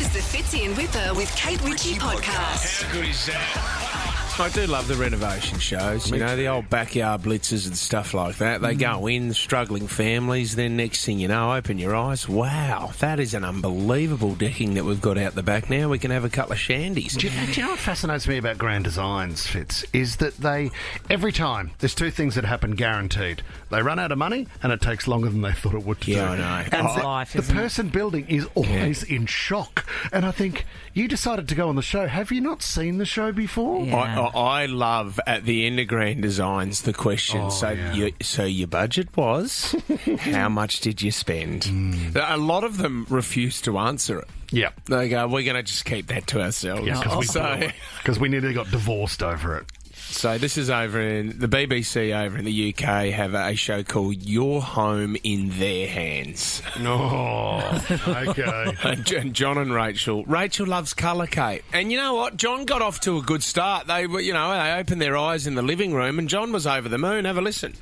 This is the Fitzy and Whipper with Kate Ritchie podcast. How good is that? I do love the renovation shows, you know, the old backyard blitzes and stuff like that. They go in, struggling families, then next thing you know, open your eyes, wow, that is an unbelievable decking that we've got out the back now. We can have a couple of shandies. Do you know what fascinates me about Grand Designs, Fitz, is that every time, there's two things that happen guaranteed. They run out of money and it takes longer than they thought it would to do. Yeah, I know. And the person building is always in shock. And I think, you decided to go on the show. Have you not seen the show before? Yeah. I love at the end of Grand Designs the question. So your budget was, how much did you spend? A lot of them refuse to answer it. Yeah, they go, we're going to just keep that to ourselves. Yeah, because we nearly got divorced over it. So this is over in the BBC over in the UK have a show called Your Home in Their Hands. Oh, okay. And John and Rachel. Rachel loves colour, Kate. And you know what? John got off to a good start. They were, they opened their eyes in the living room and John was over the moon. Have a listen.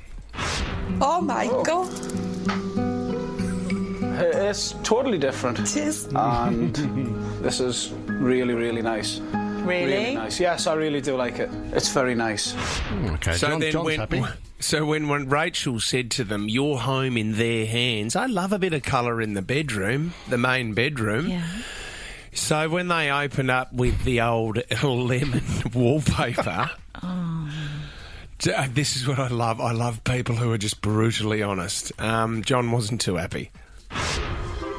Oh my God. It's totally different. It is. And this is really, really nice. Really nice. Yes, I really do like it. It's very nice. Okay, so John's happy. So when Rachel said to them, your home in their hands, I love a bit of colour in the bedroom, the main bedroom. Yeah. So when they opened up with the old lemon wallpaper... This is what I love. I love people who are just brutally honest. John wasn't too happy.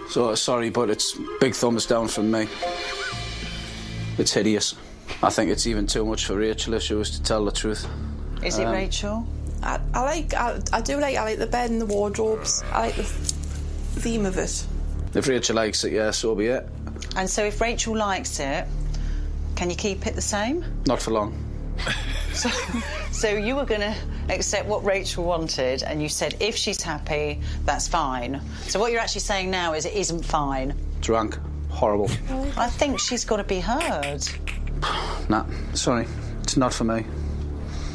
So, sorry, but it's big thumbs down from me. It's hideous. I think it's even too much for Rachel if she was to tell the truth. Is it, Rachel? I like the bed and the wardrobes. I like the theme of it. If Rachel likes it, yeah, so be it. And so if Rachel likes it, can you keep it the same? Not for long. So you were going to accept what Rachel wanted, and you said if she's happy, that's fine. So what you're actually saying now is it isn't fine. Drunk. Horrible. I think she's got to be heard. Nah, sorry. It's not for me.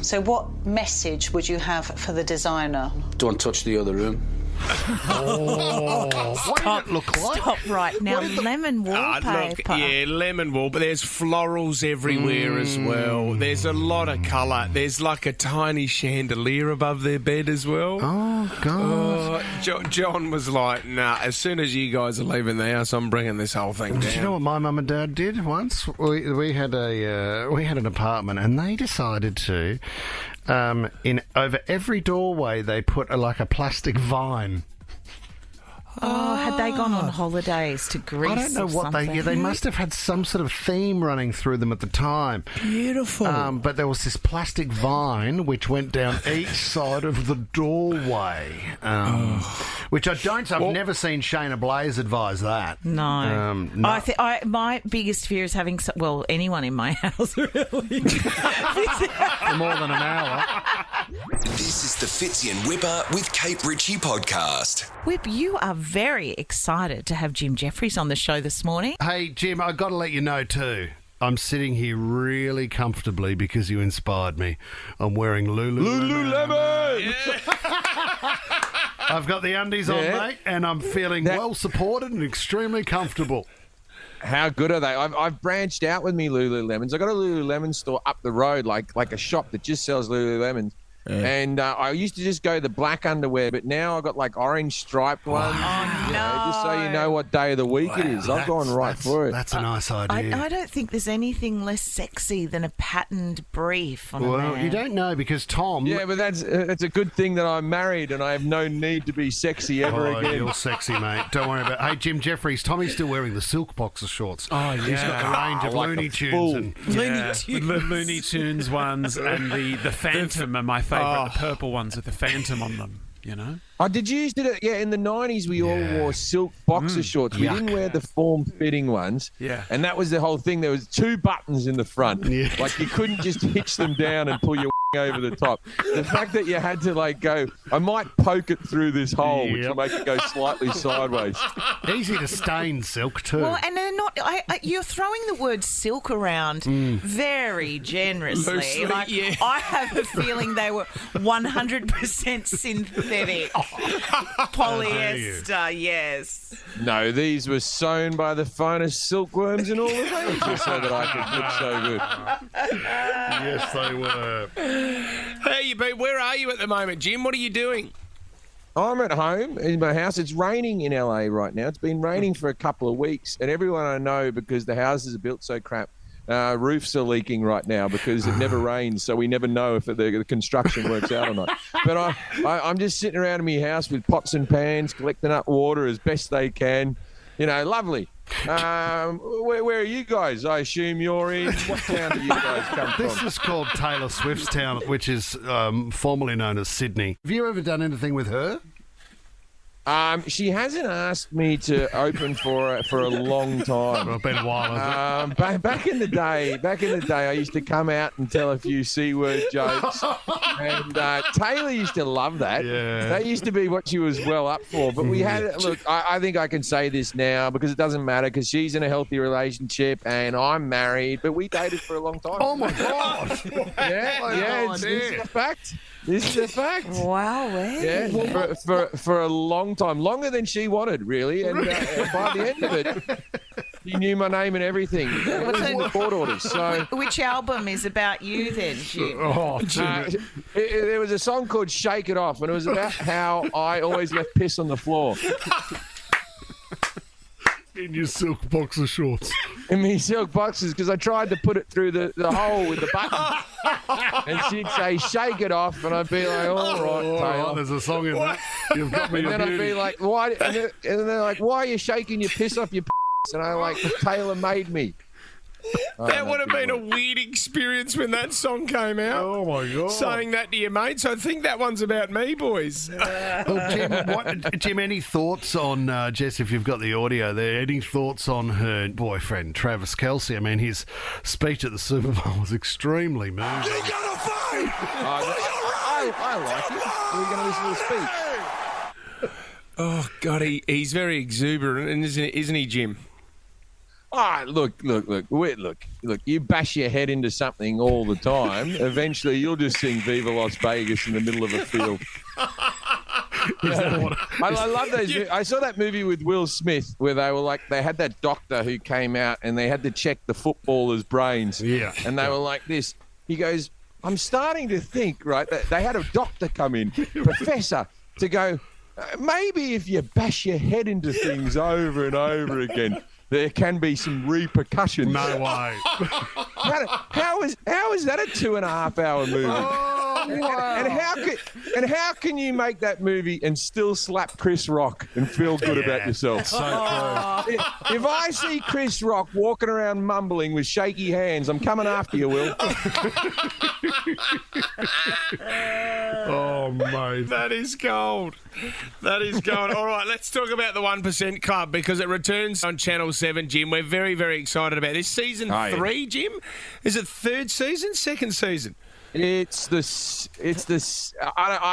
So what message would you have for the designer? Don't touch the other room. What does it look like? Stop right now. Lemon wallpaper. Lemon wall, but there's florals everywhere as well. There's a lot of colour. There's like a tiny chandelier above their bed as well. Oh, God. John was like, nah, as soon as you guys are leaving the house, I'm bringing this whole thing down. Do you know what my mum and dad did once? We had an apartment and they decided to... over every doorway they put a plastic vine. Oh, had they gone on holidays to Greece? I don't know what they must have had some sort of theme running through them at the time. Beautiful. But there was this plastic vine which went down each side of the doorway. Which I've never seen Shayna Blaze advise that. No. No. My biggest fear is having anyone in my house really For more than an hour. This is the Fitzy and Whipper with Kate Ritchie podcast. Whip, you are very excited to have Jim Jeffries on the show this morning. Hey, Jim, I've got to let you know too. I'm sitting here really comfortably because you inspired me. I'm wearing Lululemon. I've got the undies on, mate, and I'm feeling well supported and extremely comfortable. How good are they? I've branched out with me Lululemons. I got a Lululemon store up the road, like a shop that just sells Lululemons. Yeah. And I used to just go the black underwear, but now I've got orange striped ones. Oh, no. Just so you know what day of the week it is. I've gone right for it. That's a nice idea. I don't think there's anything less sexy than a patterned brief on a man. You don't know because Tom... Yeah, but that's a good thing that I'm married and I have no need to be sexy ever again. You're sexy, mate. Don't worry about it. Hey, Jim Jeffries, Tommy's still wearing the silk boxer shorts. Oh, yeah. He's got the range of Looney Tunes. The Looney Tunes ones and the Phantom are my favourite. The purple ones with the Phantom on them, you know? Oh, did you used to? Yeah, in the 90s, we all wore silk boxer shorts. We didn't wear the form-fitting ones. Yeah. And that was the whole thing. There was 2 buttons in the front. Yeah. Like, you couldn't just hitch them down and pull your over the top. The fact that you had to like go, I might poke it through this hole, which will make it go slightly sideways. Easy to stain silk too. Well, and they're not. You're throwing the word silk around very generously. Loosely, Like, yeah. I have a feeling they were 100% synthetic polyester. Yes. No, these were sewn by the finest silkworms in all of Asia, so that I could look so good. Yes, they were. How you been? Where are you at the moment, Jim? What are you doing? I'm at home in my house. It's raining in LA right now. It's been raining for a couple of weeks, and everyone I know, because the houses are built so crap, roofs are leaking right now because it never rains, so we never know if the construction works out or not. But I'm just sitting around in my house with pots and pans, collecting up water as best they can. You know, lovely. Where are you guys? I assume you're in. What town do you guys come from? This is called Taylor Swift's town, which is formerly known as Sydney. Have you ever done anything with her? She hasn't asked me to open for a long time. Well, it's been a while, hasn't it? Back in the day, I used to come out and tell a few C-word jokes, and Taylor used to love that. Yeah. That used to be what she was well up for. But we had look. I think I can say this now because it doesn't matter because she's in a healthy relationship and I'm married. But we dated for a long time. Oh my God! This is a fact. This is a fact. Wow. Yeah, for a long time, longer than she wanted, really. And by the end of it, she knew my name and everything. It was in the court orders. So, which album is about you then, Jim? There was a song called "Shake It Off," and it was about how I always left piss on the floor. In your silk boxer shorts. In my silk boxers, because I tried to put it through the hole with the button. And she'd say, "Shake it off," and I'd be like, "All right, Taylor." There's a song in that. You've got me. And then I'd be like, "Why?" And they're like, "Why are you shaking your piss off your p-?" And I'm like, "Taylor made me." That would have been a weird experience when that song came out. Oh, my God. Saying that to your mate. So I think that one's about me, boys. Well, Jim, any thoughts on, Jess, if you've got the audio there, any thoughts on her boyfriend, Travis Kelce? I mean, his speech at the Super Bowl was extremely moving. I like it. Are we going to listen to the speech? Oh, God, he's very exuberant, isn't he, Jim? Look. You bash your head into something all the time. Eventually, you'll just sing "Viva Las Vegas" in the middle of a field. I love those. I saw that movie with Will Smith where they had that doctor who came out and they had to check the footballers' brains. Yeah. And they were like this. He goes, "I'm starting to think, right, that they had a doctor come in, professor, to go, maybe if you bash your head into things over and over again, there can be some repercussions." No way. How is that a 2.5 hour movie? Oh, wow. And how can you make that movie and still slap Chris Rock and feel good about yourself? So true. If I see Chris Rock walking around mumbling with shaky hands, I'm coming after you, Will. Oh, mate. That is gold. That is gold. All right, let's talk about the 1% Club because it returns on Channel 7, Jim. We're very, very excited about this. Season 3, Jim? Is it third season, second season? It's I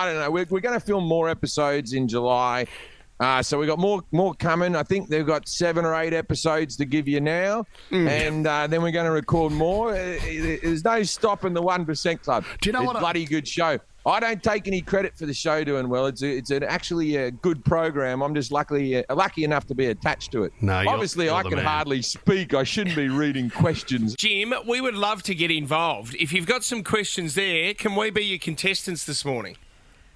don't know. We're going to film more episodes in July. So we've got more coming. I think they've got 7 or 8 episodes to give you now. And then we're going to record more. There's no stopping the 1% Club. Do you know it's a bloody good show. I don't take any credit for the show doing well. It's actually a good program. I'm just lucky enough to be attached to it. No, obviously, I can hardly speak. I shouldn't be reading questions. Jim, we would love to get involved. If you've got some questions there, can we be your contestants this morning?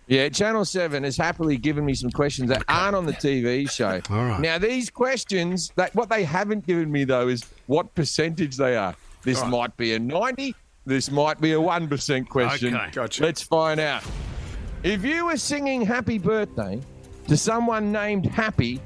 Yeah, Channel 7 has happily given me some questions that aren't on the TV show. All right. Now, these questions, what they haven't given me, though, is what percentage they are. This might be a 90. This might be a 1% question. Okay, gotcha. Let's find out. If you were singing Happy Birthday to someone named Happy,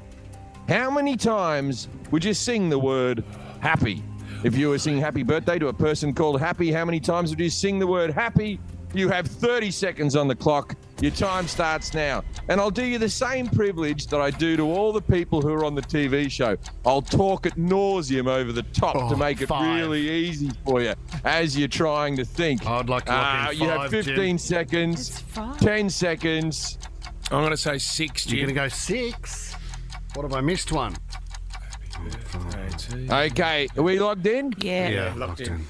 how many times would you sing the word happy? If you were singing Happy Birthday to a person called Happy, how many times would you sing the word happy? You have 30 seconds on the clock. Your time starts now. And I'll do you the same privilege that I do to all the people who are on the TV show. I'll talk at nauseum over the top to make it really easy for you as you're trying to think. I'd like to lock in 5, you have 15 Jim. seconds, 10 seconds. I'm going to say 6, Jim. You're going to go 6? What have I missed one? Okay, are we logged in? Yeah. Locked in.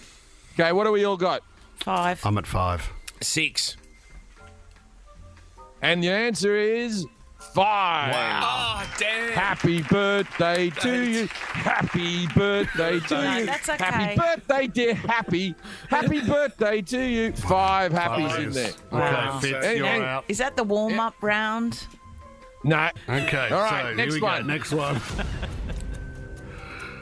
Okay, what do we all got? 5. I'm at 5. 6. And the answer is 5. Oh, damn. Happy birthday to you. Happy birthday to No, you. that's okay. Happy birthday, dear Happy. Happy birthday to you. 5 happies in there. Wow. Okay, Fitz, you're out. Is that the warm-up round? No. Okay, All right, so next here we one. go. Next one.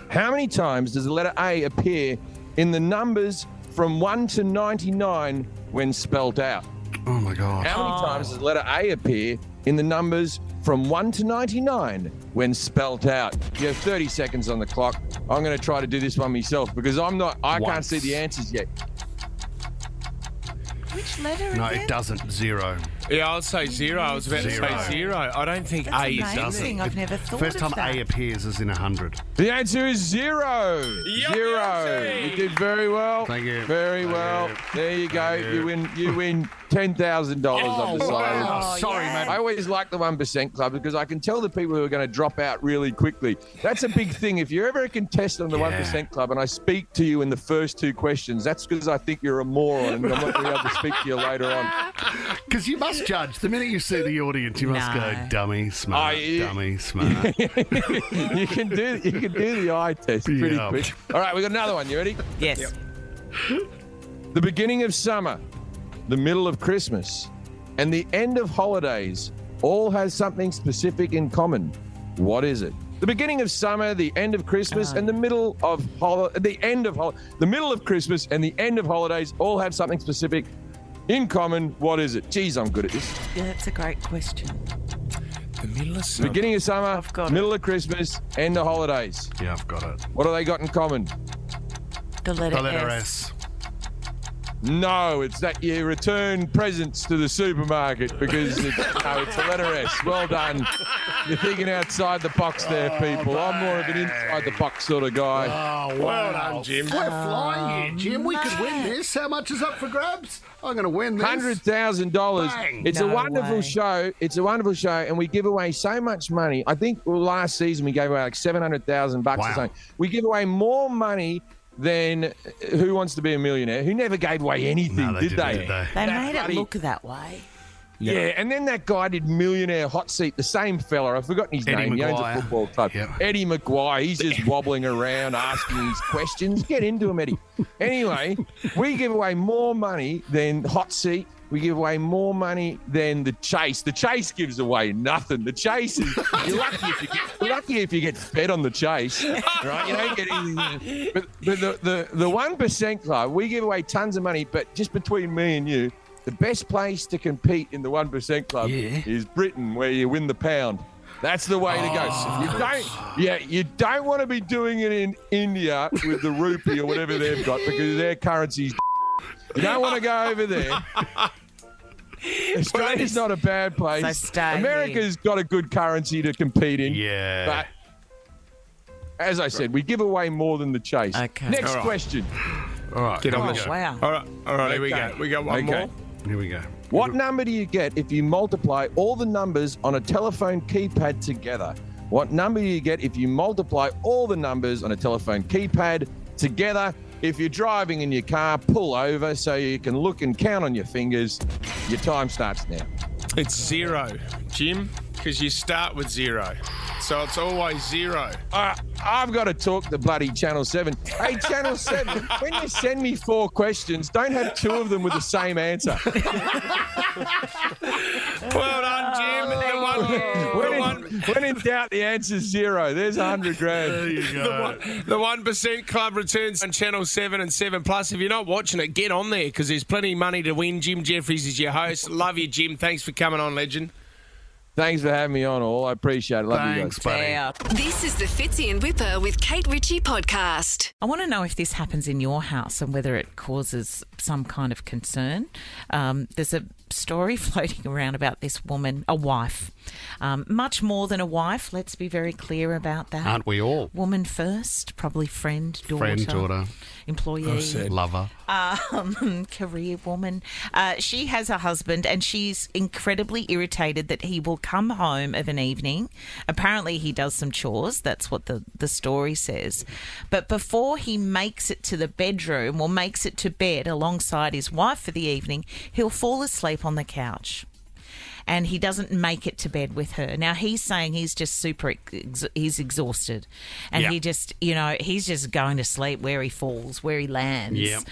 How many times does the letter A appear in the numbers from 1 to 99 when spelt out? Oh, my God. How many times does the letter A appear in the numbers from 1 to 99 when spelt out? You have 30 seconds on the clock. I'm going to try to do this one myself because I can't see the answers yet. Which letter No, again? it doesn't. 0. Yeah, I'll say 0. I was about to say 0. I don't think That's A is amazing. I've never thought First of time that. A appears is in 100. The answer is 0. Yup, 0. yup, You did very well. Thank you. Very Thank well. you. There you go. Thank You win $10,000. I've decided. wow. Sorry, yeah. mate. I always like the 1% Club because I can tell the people who are going to drop out really quickly. That's a big thing. If you're ever a contestant on the 1% Club and I speak to you in the first 2 questions, that's because I think you're a moron and I'm not going to be able to speak to you later on. Because you must judge. The minute you see the audience, you must No. go, dummy, smart, dummy, smart. you can do the eye test pretty Yeah. quick. All right, we got another one. You ready? Yes. The beginning of summer, the middle of Christmas, and the end of holidays all has something specific in common. What is it? The beginning of summer, the end of Christmas, and the middle of the middle of Christmas and the end of holidays all have something specific in common. What is it? Geez, I'm good at this. Yeah, that's a great question. The middle of summer. Beginning of summer, I've got middle of Christmas, end of holidays. Yeah, I've got it. What do they got in common? The letter, The letter S. S. No, it's that you return presents to the supermarket because it's the letter S. Well done. You're thinking outside the box there, people. I'm more of an inside the box sort of guy. Oh, Well done, Jim. We're flying here, Jim. We could win this. How much is up for grabs? I'm going to win this. $100,000. Bang. It's No a wonderful way. show. It's a wonderful show, and we give away so much money. I think last season we gave away like $700,000 Wow. or something. We give away more money than Who Wants to Be a Millionaire, who never gave away anything, No, they did didn't, they? did they? They That made it bloody- look that way. Yeah, and then that guy did Millionaire Hot Seat, the same fella. I've forgotten his Eddie name. He owns a Maguire. football club. Yep. Eddie Maguire. He's just wobbling around asking these questions. Get into him, Eddie. Anyway, we give away more money than Hot Seat. We give away more money than the Chase. The Chase gives away nothing. The Chase is you're lucky if you get fed on the Chase, right? You don't get anything. But the 1% Club, we give away tons of money. But just between me and you, the best place to compete in the 1% Club is Britain, where you win the pound. That's the way to go. You don't want to be doing it in India with the rupee or whatever they've got because their currency's. You don't want to go over there. Australia's not a bad place. So stay America's got a good currency to compete in. Yeah. But as I said, we give away more than the Chase. Okay. Next All right. question. All right. Get on here the we show. go. Wow. All right, here we Okay. go. We got one Okay. more. Here we go. What number do you get if you multiply all the numbers on a telephone keypad together? What number do you get if you multiply all the numbers on a telephone keypad together? If you're driving in your car, pull over so you can look and count on your fingers. Your time starts now. It's 0, Jim, because you start with 0. So it's always 0. I've got to talk to bloody Channel 7. Hey, Channel 7, when you send me 4 questions, don't have 2 of them with the same answer. Well done, Jim. When in doubt, the answer's 0. There's $100,000. There you go. The 1% Club returns on Channel 7 and 7 Plus. If you're not watching it, get on there because there's plenty of money to win. Jim Jeffries is your host. Love you, Jim. Thanks for coming on, legend. Thanks for having me on, all. I appreciate it. Love Thanks, you guys. buddy. Yeah. This is the Fitzy and Whipper with Kate Ritchie podcast. I want to know if this happens in your house and whether it causes some kind of concern. There's a story floating around about this woman, a wife. Much more than a wife, let's be very clear about that. Aren't we all? Woman first, probably friend, daughter, employee, lover, career woman. She has a husband and she's incredibly irritated that he will come home of an evening. Apparently he does some chores. That's what the story says. But before he makes it to the bedroom or makes it to bed alongside his wife for the evening, he'll fall asleep on the couch. And he doesn't make it to bed with her. Now, he's saying he's just he's exhausted. And he just, he's just going to sleep where he falls, where he lands. Yep.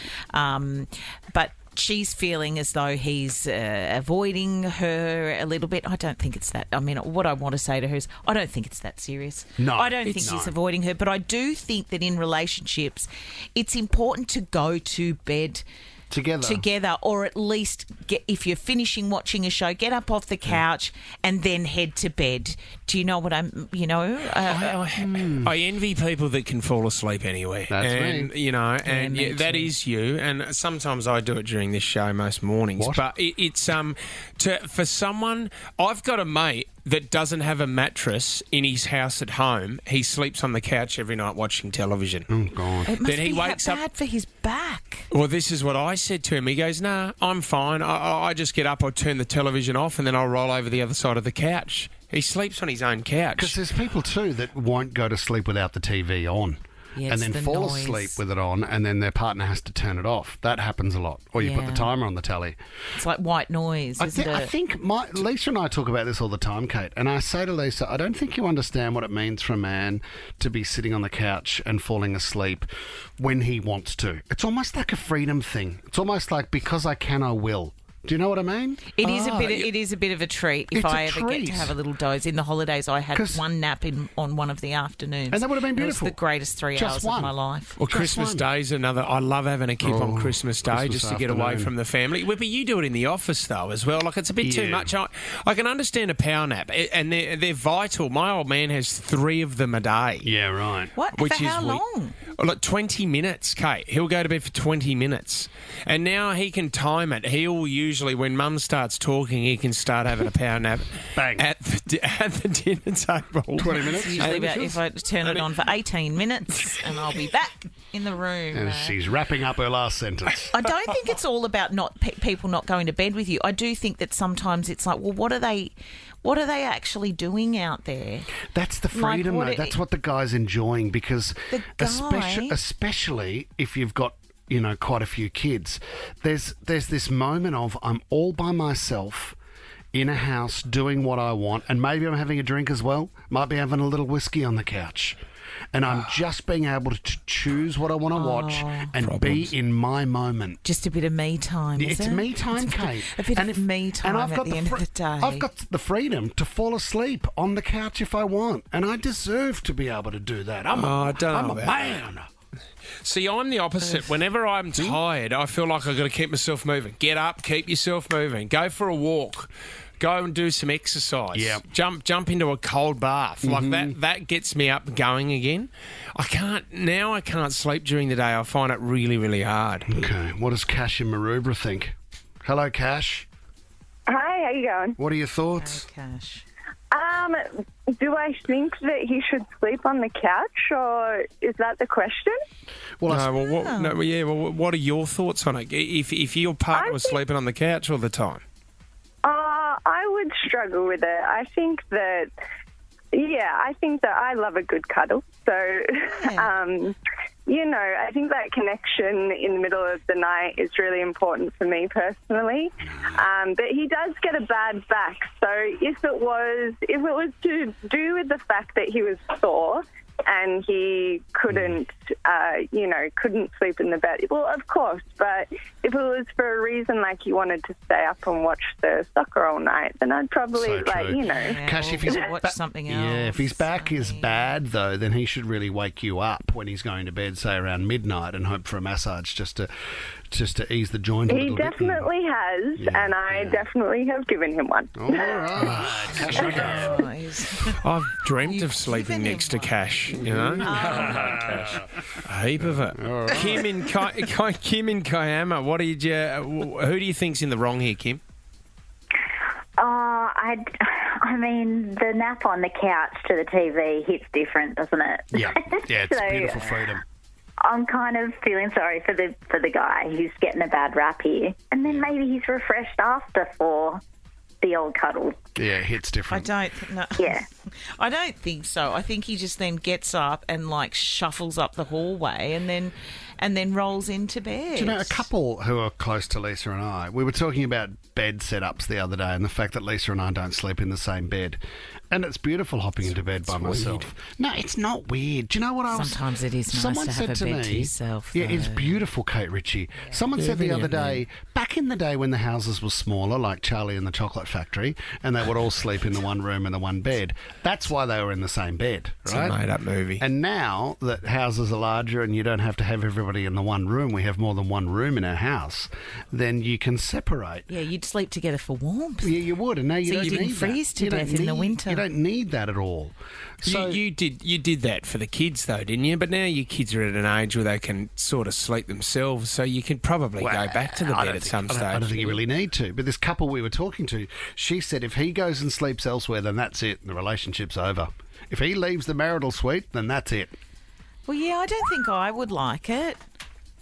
But she's feeling as though he's avoiding her a little bit. I don't think it's that. I mean, what I want to say to her is I don't think it's that serious. No. I don't think he's avoiding her. But I do think that in relationships, it's important to go to bed together, or at least if you're finishing watching a show, get up off the couch and then head to bed. Do you know what I'm? I envy people that can fall asleep anywhere. That's me. And that is you. And sometimes I do it during this show most mornings. What? But it's for someone. I've got a mate that doesn't have a mattress in his house at home. He sleeps on the couch every night watching television. Oh, God. It must Then he be wakes bad up for his back. Well, this is what I said to him. He goes, "Nah, I'm fine. I just get up, I turn the television off, and then I'll roll over the other side of the couch." He sleeps on his own couch. Because there's people, too, that won't go to sleep without the TV on. Yeah, and then fall asleep with it on, and then their partner has to turn it off. That happens a lot. Or you put the timer on the telly. It's like white noise, isn't it? I think Lisa and I talk about this all the time, Kate, and I say to Lisa, I don't think you understand what it means for a man to be sitting on the couch and falling asleep when he wants to. It's almost like a freedom thing. It's almost like because I can, I will. Do you know what I mean? It is a bit of a treat if I ever get to have a little doze. In the holidays, I had one nap on one of the afternoons. And that would have been beautiful. It was the greatest 3 hours of my life. Well, Christmas Day is another. I love having a kip on Christmas Day Christmas just to get away from the family. But you do it in the office, though, as well. Like, it's a bit too much. I can understand a power nap, and they're vital. My old man has 3 of them a day. Yeah, right. What? Which for how long? Like 20 minutes, Kate. He'll go to bed for 20 minutes. And now he can time it. He'll usually, when Mum starts talking, he can start having a power nap. Bang. At the dinner table. 20 minutes? Usually about, if I turn it on for 18 minutes, and I'll be back in the room. And she's wrapping up her last sentence. I don't think it's all about people not going to bed with you. I do think that sometimes it's like, well, what are they actually doing out there? That's the freedom, though. That's what the guy's enjoying, because especially if you've got, quite a few kids, there's this moment of I'm all by myself in a house doing what I want, and maybe I'm having a drink as well. Might be having a little whiskey on the couch. And I'm just being able to choose what I want to watch and be in my moment. Just a bit of me time, It's me time, Kate. A bit of me time at the end of the day. I've got the freedom to fall asleep on the couch if I want, and I deserve to be able to do that. I'm a man. See, I'm the opposite. Whenever I'm tired, I feel like I've got to keep myself moving. Get up, keep yourself moving. Go for a walk. Go and do some exercise. Yeah. Jump into a cold bath. Like that gets me up going again. I can't sleep during the day. I find it really, really hard. Okay. What does Cash in Maroubra think? Hello, Cash. Hi, how you going? What are your thoughts? Hello, Cash. Do I think that he should sleep on the couch, or is that the question? What are your thoughts on it? If your partner was sleeping on the couch all the time? I would struggle with it. I think that I love a good cuddle. So, I think that connection in the middle of the night is really important for me personally. But he does get a bad back. So if it was to do with the fact that he was sore and he couldn't sleep in the bed, well, of course. But if it was for a reason like he wanted to stay up and watch the soccer all night, then I'd probably Cash, if he's watch something else. Yeah, if his back is bad though, then he should really wake you up when he's going to bed, say around midnight, and hope for a massage just to ease the joint a little bit. He definitely has, and I definitely have given him one. All right. Cash, I've dreamt of sleeping next to Cash, Cash. A heap of it. Right. Kim in Kiama, who do you think's in the wrong here, Kim? I mean, the nap on the couch to the TV hits different, doesn't it? Yeah, it's beautiful freedom. I'm kind of feeling sorry for the guy who's getting a bad rap here. And then maybe he's refreshed after for the old cuddle. Yeah, it hits different. I don't think so. I think he just then gets up and shuffles up the hallway and then rolls into bed. Do you know, a couple who are close to Lisa and I, we were talking about bed setups the other day and the fact that Lisa and I don't sleep in the same bed. And it's beautiful hopping into bed by myself. Weird. No, it's not weird. Do you know what I was... Sometimes it is nice Someone to have said a bed to to yourself. Yeah, it's beautiful, Kate Ritchie. Someone said the other day, back in the day when the houses were smaller, like Charlie and the Chocolate Factory, and they would all sleep in the one room and the one bed, that's why they were in the same bed, right? It's a made-up movie. And now that houses are larger and you don't have to have everybody in the one room, we have more than one room in our house, then you can separate. Yeah, you'd sleep together for warmth. Yeah, you would, and now you don't need that. So you didn't freeze to death in the winter. You don't need that at all. So you did that for the kids though, didn't you? But now your kids are at an age where they can sort of sleep themselves, so you can probably go back to the bed at some stage. I don't think you really need to. But this couple we were talking to, she said if he goes and sleeps elsewhere, then that's it. The relationship's over. If he leaves the marital suite, then that's it. Well, yeah, I don't think I would like it.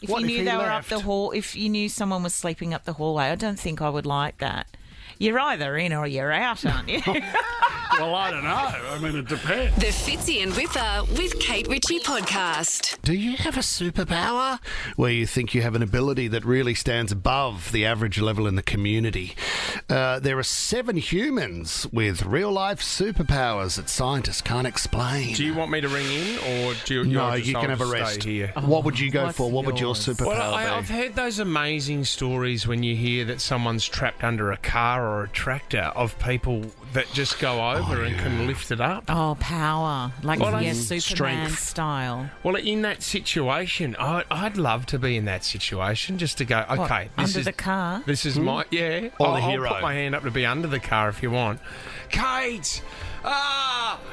If you knew they were up the hall, if you knew someone was sleeping up the hallway, I don't think I would like that. You're either in or you're out, aren't you? Well, I don't know. I mean, it depends. The Fitzy and Whipper with Kate Ritchie podcast. Do you have a superpower where you think you have an ability that really stands above the average level in the community? There are 7 humans with real-life superpowers that scientists can't explain. Do you want me to ring in, or do you? No, you can have a rest. Here? What would you go for? What would your superpower Well, be? I've heard those amazing stories when you hear that someone's trapped under a car or a tractor of people that just go over and can lift it up. Oh, power. Superman strength. style. Well, in that situation, I'd love to be in that situation, just to go, okay, under the car? This is my, yeah. Or the I'll hero. put my hand up to be under the car if you want. Kate!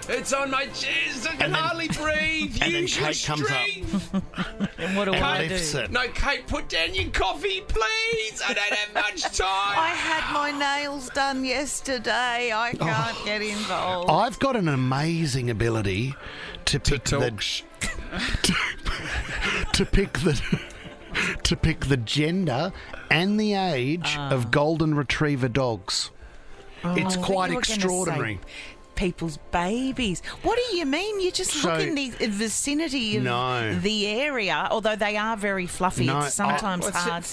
It's on my chest. I can hardly breathe. And then Use your Kate comes up. strength. And what do I do? Lifts it. No, Kate, put down your coffee, please. I don't have much time. I had my nails done yesterday. I can't get involved. I've got an amazing ability to pick to pick the gender and the age of golden retriever dogs. It's quite extraordinary. People's babies. What do you mean? You just look in the vicinity of the area, although they are very fluffy. It's sometimes hard.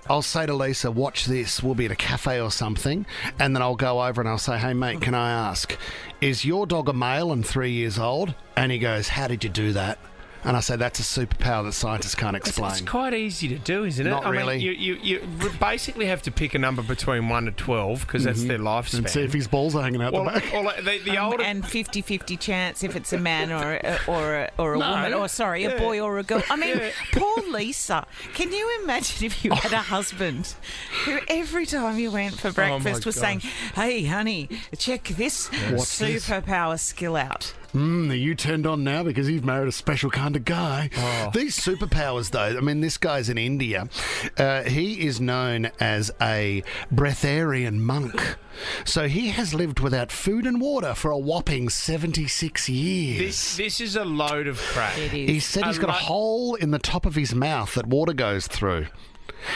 I'll say to Lisa, watch this. We'll be at a cafe or something, and then I'll go over and I'll say, hey, mate, can I ask, is your dog a male and 3 years old? And he goes, how did you do that? And I say that's a superpower that scientists can't explain. It's quite easy to do, isn't it? Not really. I mean, you basically have to pick a number between 1 to 12 because that's their lifespan. And see if his balls are hanging out the back. The older... And 50-50 chance if it's a man or a woman, or a boy or a girl. I mean, poor Lisa. Can you imagine if you had a husband who every time you went for breakfast was saying, hey, honey, check this superpower skill out. Are you turned on now because you've married a special kind of guy? These superpowers, though, I mean, this guy's in India. He is known as a breatharian monk. So he has lived without food and water for a whopping 76 years. This is a load of crap. It is. He said he's got a hole in the top of his mouth that water goes through.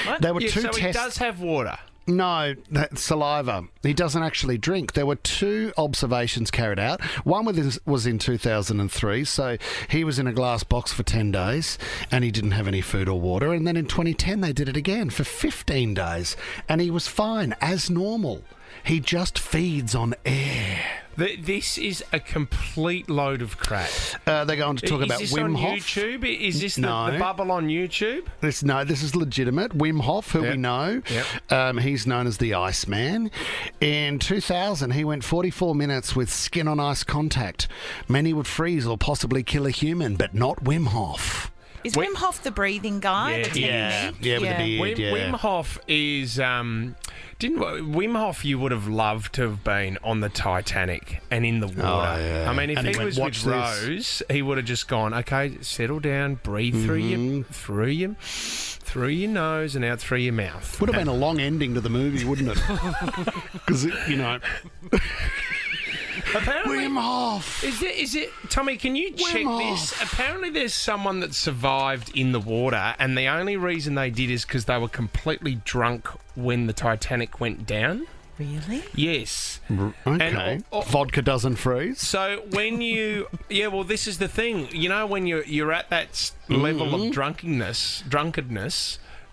What? There were two so tests. he does have water. No, that's saliva. He doesn't actually drink. There were 2 observations carried out. One was in 2003, so he was in a glass box for 10 days and he didn't have any food or water. And then in 2010, they did it again for 15 days and he was fine, as normal. He just feeds on air. This is a complete load of crap. They're going to talk about Wim Hof. Is this on YouTube? Is this the bubble on YouTube? This is legitimate. Wim Hof, who we know, he's known as the Iceman. In 2000, he went 44 minutes with skin-on-ice contact. Many would freeze or possibly kill a human, but not Wim Hof. Is Wim Hof the breathing guy? With the beard, Wim Hof is... Wim Hof, you would have loved to have been on the Titanic and in the water. I mean, if he was with Rose, he would have just gone, okay, settle down, breathe through your through your nose and out through your mouth. Would have been a long ending to the movie, wouldn't it? Because, Apparently, Wim Hof. Is it, Tommy, can you check this? Apparently there's someone that survived in the water, and the only reason they did is because they were completely drunk when the Titanic went down. Really? Yes. Okay. And, Vodka doesn't freeze. So when you... Yeah, well, this is the thing. You know, when you're at that level of drunkenness,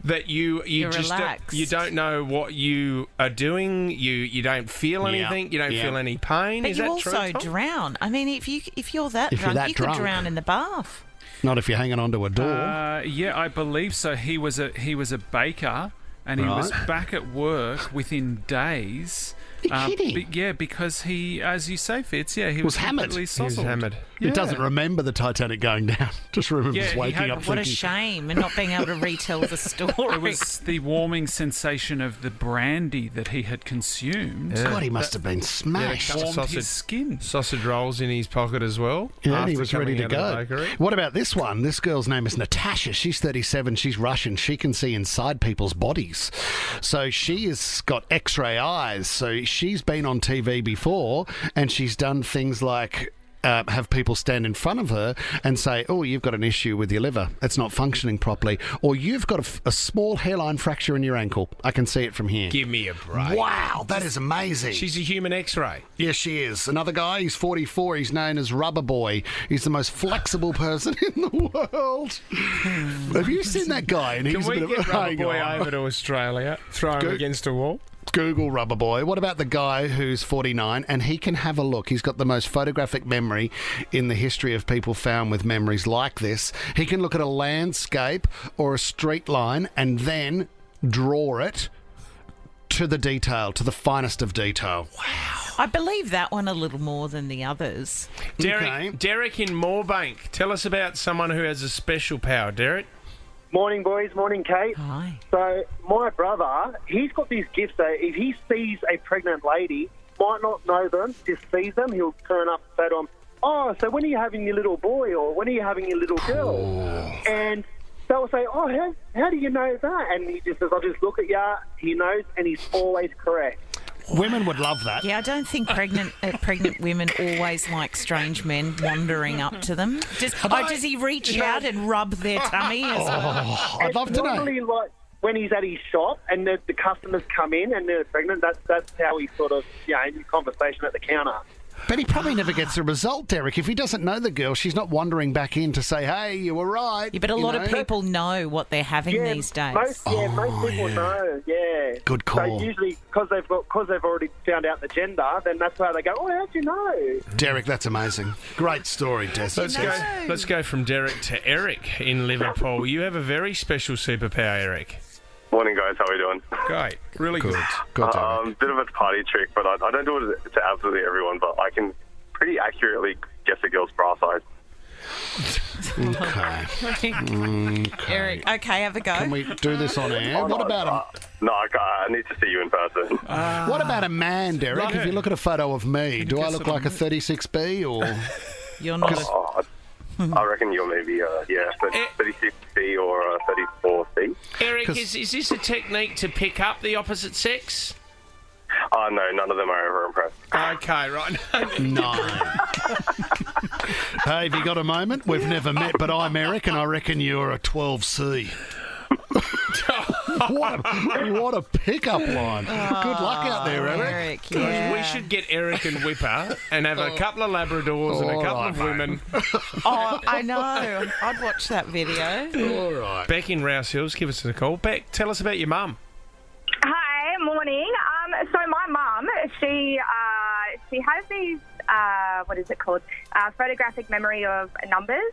that you just you don't know what you are doing. You don't feel anything. You don't feel any pain. But is you that also true, Tom? drown. I mean, if you're that drunk, you could drown in the bath. Not if you're hanging onto a door. Yeah, I believe so. He was a baker, and he was back at work within days. Are you kidding? Because he, as you say, Fitz, he was hammered. completely He was sozzled. hammered. It doesn't remember the Titanic going down. Just remembers waking up What a thinking... shame, and not being able to retell the story. It was the warming sensation of the brandy that he had consumed. God, he must have been smashed. Warmed his skin. Sausage rolls in his pocket as well. Yeah, after he was ready coming to out of the go. bakery. What about this one? This girl's name is Natasha. She's 37. She's Russian. She can see inside people's bodies. So she has got X-ray eyes. So she's been on TV before, and she's done things like... have people stand in front of her and say, oh, you've got an issue with your liver. It's not functioning properly. Or you've got a small hairline fracture in your ankle. I can see it from here. Give me a break. Wow, that is amazing. She's a human X-ray. Yes, she is. Another guy, he's 44. He's known as Rubber Boy. He's the most flexible person in the world. Have you seen that guy? And Can he's we a bit get of, Rubber Boy over to Australia, throw him against a wall? Google Rubber Boy. What about the guy who's 49 and he can have a look? He's got the most photographic memory in the history of people found with memories like this. He can look at a landscape or a street line and then draw it to the detail, to the finest of detail. Wow. I believe that one a little more than the others. Derek in Moorebank. Tell us about someone who has a special power, Derek. Morning, boys. Morning, Kate. Hi. So, my brother, he's got these gifts that if he sees a pregnant lady, might not know them, just sees them, he'll turn up and say to them, oh, so when are you having your little boy or when are you having your little girl? And they'll say, oh, how do you know that? And he just says, I'll just look at you, he knows, and he's always correct. Women would love that. Yeah, I don't think pregnant women always like strange men wandering up to them. Does he reach out and rub their tummy as well? I'd love to know. Normally, like when he's at his shop and the customers come in and they're pregnant, that's how he sort of, in conversation at the counter. But he probably never gets the result, Derek. If he doesn't know the girl, she's not wandering back in to say, hey, you were right. Yeah, but a lot of people know what they're having these days. Most people know, Good call. So usually, because they've already found out the gender, then that's why they go, oh, how'd you know? Derek, that's amazing. Great story, Des. Let's go from Derek to Eric in Liverpool. You have a very special superpower, Eric. Morning, guys. How are we doing? Great. Really good. Good. Bit of a party trick, but I don't do it to absolutely everyone, but I can pretty accurately guess a girl's bra size. Okay. Eric, okay, have a go. Can we do this on air? What about No, I need to see you in person. what about a man, Derek? If you look at a photo of me, do I look like a 36B or... You're not I reckon you're maybe 36C or 34C. Eric, is this a technique to pick up the opposite sex? No, none of them are ever impressed. Okay, right. No. Hey, have you got a moment? We've never met, but I'm Eric, and I reckon you're a 12C. What a pickup line. Good luck out there, Eric. We should get Eric and Whipper and have a couple of Labradors and a couple of women. Oh, I know. I'd watch that video. All right. Beck in Rouse Hills, give us a call. Beck, tell us about your mum. Hi, morning. So my mum, she has these, what is it called? Photographic memory of numbers.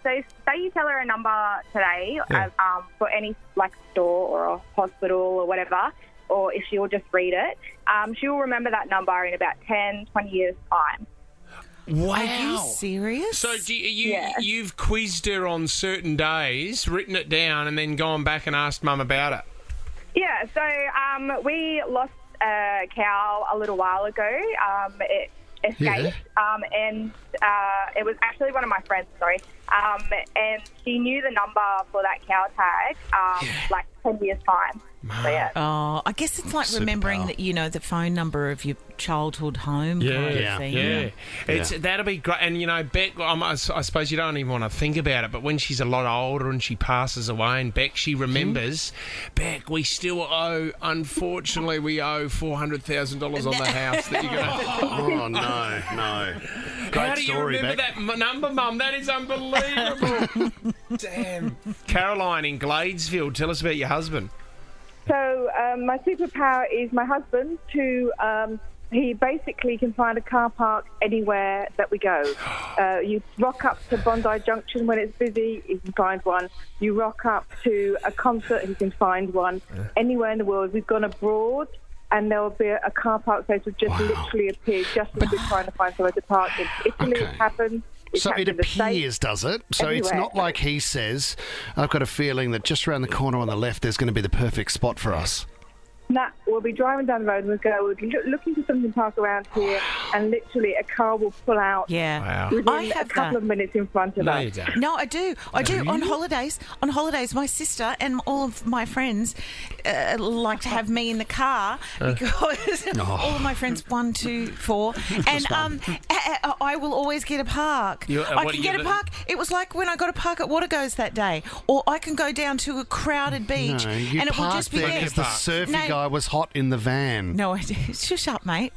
So say you tell her a number today for any store or a hospital or whatever, or if she'll just read it, she will remember that number in about 10, 20 years' time. Wow. Are you serious? So you've quizzed her on certain days, written it down, and then gone back and asked Mum about it? Yeah, so we lost a cow a little while ago. It escaped, and it was actually one of my friends, and she knew the number for that cow tag like 10 years' time. So, yeah. Oh, I guess it's like remembering that you know the phone number of your childhood home. Kind of thing. That'll be great. And Beck, I suppose you don't even want to think about it, but when she's a lot older and she passes away, and Beck, she remembers. Beck, we still owe. Unfortunately, we owe $400,000 on the house that you're going to. Oh no! How do you remember that number, Mum? That is unbelievable. Damn. Caroline in Gladesville, tell us about your husband. So my superpower is my husband, who he basically can find a car park anywhere that we go. You rock up to Bondi Junction when it's busy, he can find one. You rock up to a concert, he can find one. Anywhere in the world. We've gone abroad, and there will be a car park place will just literally appear just as we're trying to find somewhere to park in. Italy, it happens. So it appears, does it? So it's not like he says, I've got a feeling that just around the corner on the left there's going to be the perfect spot for us. Nah, we'll be driving down the road and we'll looking for something to park around here, and literally a car will pull out within a couple of minutes in front of us. No, I do. On holidays, my sister and all of my friends like to have me in the car because all of my friends, 1, 2, 4, and I will always get a park. I can get a park. It was like when I got a park at Watergoes that day, or I can go down to a crowded beach and it will just be there. Because the surfy guy was hot in the van. No, I did. Shush up, mate.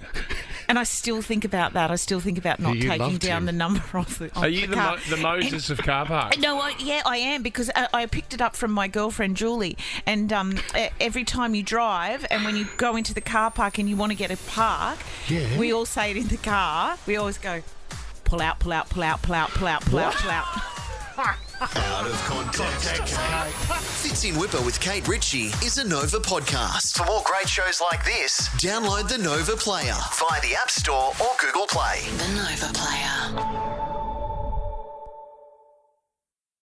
And I still think about that. I still think about not taking down the number off the car. Are you the Moses of car parks? No, I am, because I picked it up from my girlfriend Julie. And every time you drive and when you go into the car park and you want to get a park, we all say it in the car. We always go, pull out, pull out, pull out, pull out, pull out, pull out, pull out. Out of context. Fits in Whipper with Kate Ritchie is a Nova podcast. For more great shows like this, download the Nova Player via the App Store or Google Play. The Nova Player.